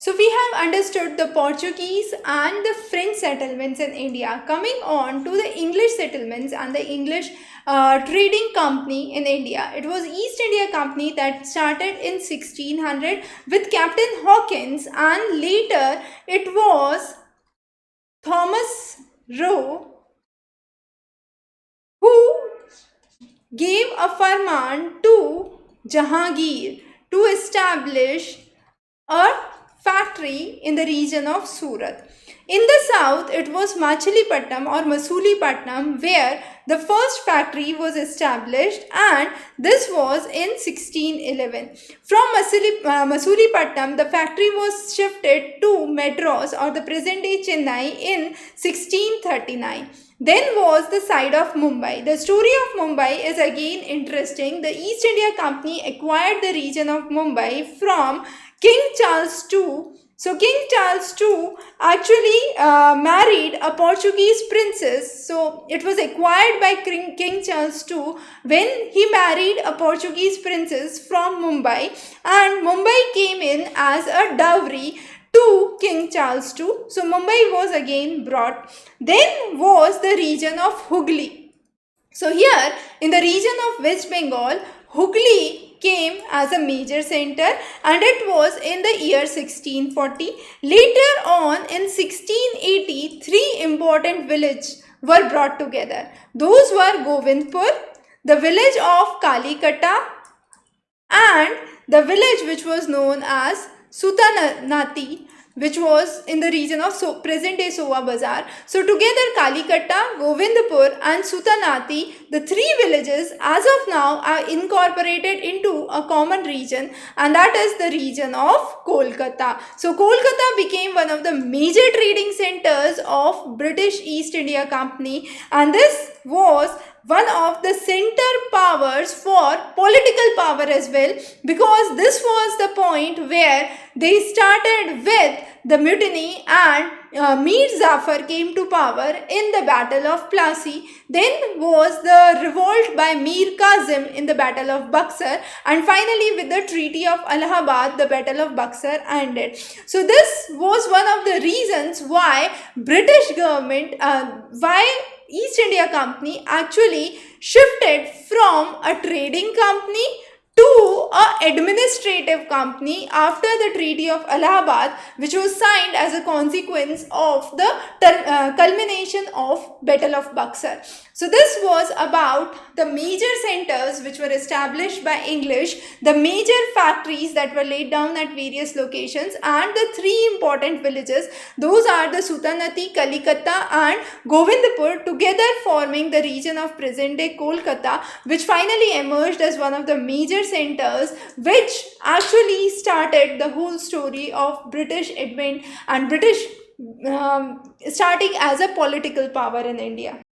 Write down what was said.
So we have understood the Portuguese and the French settlements in India. Coming on to the English settlements and the English trading company in India. It was East India Company that started in 1600 with Captain Hawkins, and later it was Thomas Roe who gave a farman to Jahangir to establish a factory in the region of Surat. In the south, it was Machilipatnam or Masulipatnam where the first factory was established, and this was in 1611. From Masulipatnam, the factory was shifted to Madras or the present day Chennai in 1639. Then was the side of Mumbai. The story of Mumbai is again interesting. The East India Company acquired the region of Mumbai from King Charles II. So King Charles II actually married a Portuguese princess. So it was acquired by King Charles II when he married a Portuguese princess from Mumbai, and Mumbai came in as a dowry to King Charles II. So Mumbai was again brought. Then was the region of Hooghly. So here in the region of West Bengal, Hooghly came as a major center, and it was in the year 1640. Later on in 1680, three important villages were brought together. Those were Govindpur, the village of Kalikatta, and the village which was known as Sutanati, which was in the region of present day Soa Bazar. So together Kalikatta, Govindpur and Sutanati, the three villages as of now are incorporated into a common region, and that is the region of Kolkata. So Kolkata became one of the major trading centers of British East India Company, and this was one of the center powers for political power as well, because this was the point where they started with the mutiny, and Mir Zafar came to power in the Battle of Plassey. Then was the revolt by Mir Kazim in the Battle of Buxar, and finally with the Treaty of Allahabad, the Battle of Buxar ended. So this was one of the reasons why British government, why East India Company actually shifted from a trading company to a administrative company after the Treaty of Allahabad, which was signed as a consequence of the culmination of Battle of Buxar. So this was about the major centers which were established by English, the major factories that were laid down at various locations, and the three important villages. Those are the Sutanati, Kalikatta and Govindpur, together forming the region of present day Kolkata, which finally emerged as one of the major centers which actually started the whole story of British advent and British starting as a political power in India.